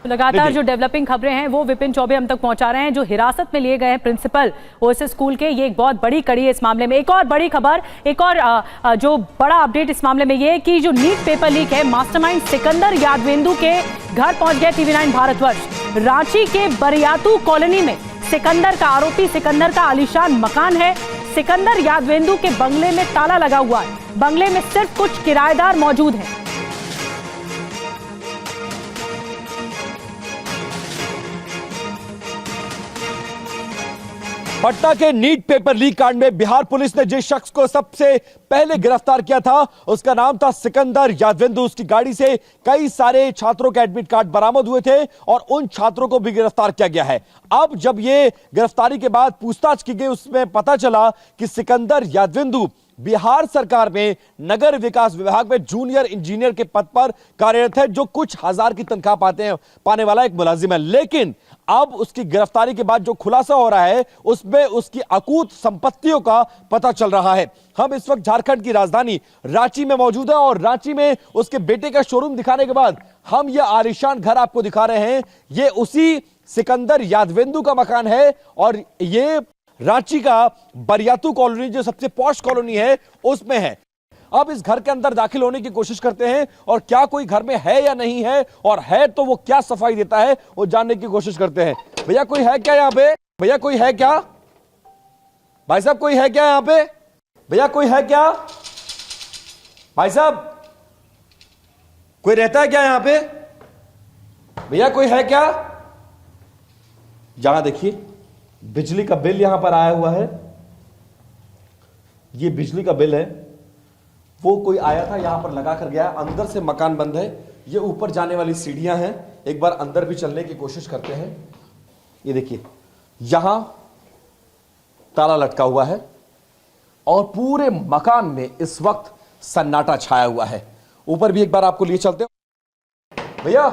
लगातार जो डेवलपिंग खबरें हैं वो विपिन चौबे हम तक पहुंचा रहे हैं। जो हिरासत में लिए गए हैं प्रिंसिपल ओएसएस स्कूल के, ये एक बहुत बड़ी कड़ी है इस मामले में। एक और बड़ी खबर, एक और जो बड़ा अपडेट इस मामले में ये है कि जो नीट पेपर लीक है, मास्टरमाइंड सिकंदर यादवेंदु के घर पहुंच गए टीवी9 भारतवर्ष। रांची के बरियातू कॉलोनी में सिकंदर का, आरोपी सिकंदर का आलीशान मकान है। सिकंदर यादवेंदु के बंगले में ताला लगा हुआ है। बंगले में सिर्फ कुछ किराएदार मौजूद हैं। पटना के नीट पेपर लीक कांड में बिहार पुलिस ने जिस शख्स को सबसे पहले गिरफ्तार किया था उसका नाम था सिकंदर यादवेंदु। उसकी गाड़ी से कई सारे छात्रों के एडमिट कार्ड बरामद हुए थे और उन छात्रों को भी गिरफ्तार किया गया है। अब जब ये गिरफ्तारी के बाद पूछताछ की गई, उसमें पता चला कि सिकंदर यादवेंदु बिहार सरकार में नगर विकास विभाग में जूनियर इंजीनियर के पद पर कार्यरत है, जो कुछ हजार की तनख्वाह पाने वाला एक मुलाजिम है। लेकिन अब उसकी गिरफ्तारी के बाद जो खुलासा हो रहा है उसमें उसकी अकूत संपत्तियों का पता चल रहा है। हम इस वक्त झारखंड की राजधानी रांची में मौजूद है और रांची में उसके बेटे का शोरूम दिखाने के बाद हम यह आलीशान घर आपको दिखा रहे हैं। यह उसी सिकंदर यादवेंदु का मकान है और यह रांची का बरियातू कॉलोनी, जो सबसे पॉश कॉलोनी है, उसमें है। अब इस घर के अंदर दाखिल होने की कोशिश करते हैं और क्या कोई घर में है या नहीं है, और है तो वो क्या सफाई देता है वो जानने की कोशिश करते हैं। भैया कोई है क्या यहाँ पे? भैया कोई है क्या? भाई साहब कोई है क्या यहाँ पे? भैया कोई है क्या? भाई साहब कोई रहता है क्या यहाँ पे? भैया कोई है क्या? यहां देखिए बिजली का बिल यहां पर आया हुआ है। ये बिजली का बिल है, वो कोई आया था यहां पर लगा कर गया। अंदर से मकान बंद है। ये ऊपर जाने वाली सीढ़ियां हैं। एक बार अंदर भी चलने की कोशिश करते हैं। ये देखिए यहां ताला लटका हुआ है और पूरे मकान में इस वक्त सन्नाटा छाया हुआ है। ऊपर भी एक बार आपको लिए चलते हैं। भैया,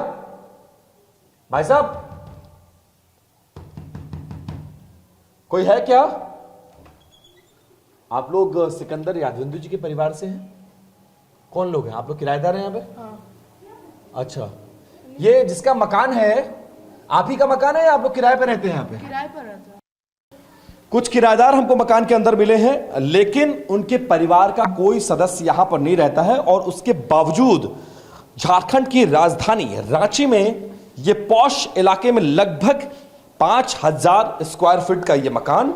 भाई साहब कोई है क्या? आप लोग सिकंदर यादवेंदु जी के परिवार से हैं? कौन लोग हैं आप लोग? किराएदार हैं यहाँ पे? हाँ। अच्छा, ये जिसका मकान है आप ही का मकान है या आप लोग किराए पर रहते हैं यहाँ पे? किराए पर रहते हैं। कुछ किराएदार हमको मकान के अंदर मिले हैं, लेकिन उनके परिवार का कोई सदस्य यहां पर नहीं रहता है। और उसके बावजूद झारखंड की राजधानी रांची में ये पॉश इलाके में लगभग 5000 स्क्वायर फीट का ये मकान,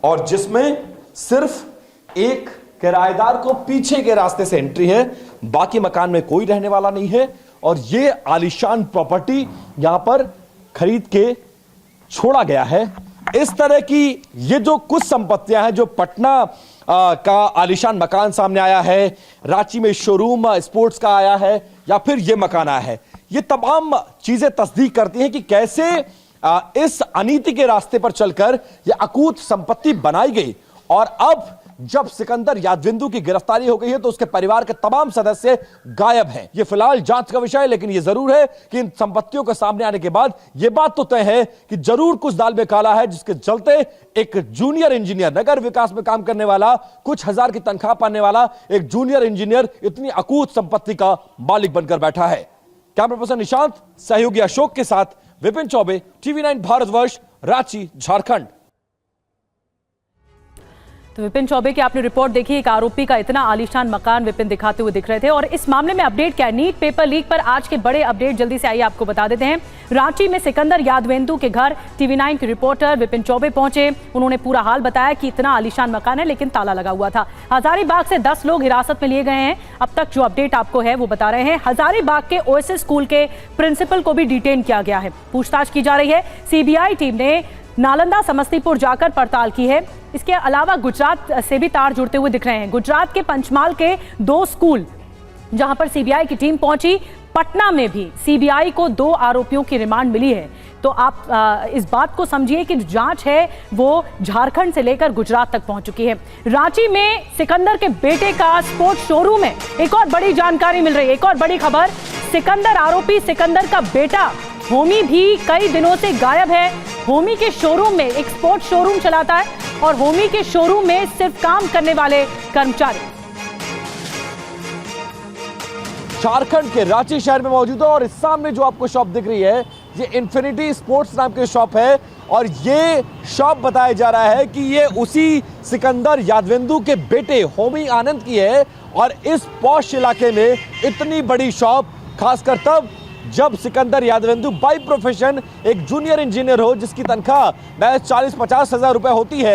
और जिसमें सिर्फ एक किराएदार को पीछे के रास्ते से एंट्री है, बाकी मकान में कोई रहने वाला नहीं है। और ये आलीशान प्रॉपर्टी यहां पर खरीद के छोड़ा गया है। इस तरह की ये जो कुछ संपत्तियां हैं, जो पटना का आलीशान मकान सामने आया है, रांची में शोरूम स्पोर्ट्स का आया है, या फिर ये मकान आया है, ये तमाम चीजें तस्दीक करती हैं कि कैसे इस अनीति के रास्ते पर चलकर यह अकूत संपत्ति बनाई गई। और अब जब सिकंदर यादवेंदु की गिरफ्तारी हो गई है तो उसके परिवार के तमाम सदस्य गायब हैं। यह फिलहाल जांच का विषय है, लेकिन यह जरूर है कि इन संपत्तियों के सामने आने के बाद यह बात तो तय है कि जरूर कुछ दाल में काला है, जिसके चलते एक जूनियर इंजीनियर, नगर विकास में काम करने वाला, कुछ हजार की तनख्वाह पाने वाला एक जूनियर इंजीनियर इतनी अकूत संपत्ति का मालिक बनकर बैठा है। कैमरा पर्सन निशांत, सहयोगी अशोक के साथ विपिन चौबे, टीवी9 भारतवर्ष, रांची, झारखंड। तो विपिन चौबे की आपने रिपोर्ट देखी। एक आरोपी का इतना आलीशान मकान विपिन दिखाते हुए दिख रहे थे। और इस मामले में अपडेट क्या है? नीट पेपर लीक पर आज के बड़े अपडेट जल्दी से आइए आपको बता देते हैं। रांची में सिकंदर यादवेंदु के घर टीवी9 के रिपोर्टर विपिन चौबे पहुंचे। उन्होंने पूरा हाल बताया कि इतना आलीशान मकान है लेकिन ताला लगा हुआ था। हजारीबाग से 10 लोग हिरासत में लिए गए हैं। अब तक जो अपडेट आपको है वो बता रहे हैं। हजारीबाग के ओएसएस स्कूल के प्रिंसिपल को भी डिटेन किया गया है। पूछताछ की जा रही है। सीबीआई टीम ने नालंदा समस्तीपुर जाकर पड़ताल की है। इसके अलावा गुजरात से भी तार जुड़ते हुए दिख रहे हैं। गुजरात के पंचमाल के 2 स्कूल जहां पर सीबीआई की टीम पहुंची, पटना में भी सीबीआई को 2 आरोपियों की रिमांड मिली है। तो आप इस बात को समझिए कि जांच है वो झारखंड से लेकर गुजरात तक पहुंच चुकी है। रांची में सिकंदर के बेटे का स्पोर्ट्स शोरूम है। एक और बड़ी जानकारी मिल रही है, एक और बड़ी खबर। सिकंदर, आरोपी सिकंदर का बेटा होमी भी कई दिनों से गायब है। होमी के शोरूम में, एक स्पोर्ट्स शोरूम चलाता है और होमी के शोरूम में सिर्फ काम करने वाले कर्मचारी। झारखंड के रांची शहर में मौजूद है और इस सामने जो आपको शॉप दिख रही है ये इन्फिनिटी स्पोर्ट्स नाम की शॉप है और ये शॉप बताया जा रहा है कि ये उसी सिकंदर यादवेंदु के बेटे होमी आनंद की है। और इस पॉश इलाके में इतनी बड़ी शॉप खासकर तब जब सिकंदर यादवेंदु बाय प्रोफेशन एक जूनियर इंजीनियर हो, जिसकी तनख्वाह महज 40-50 हजार रुपए होती है।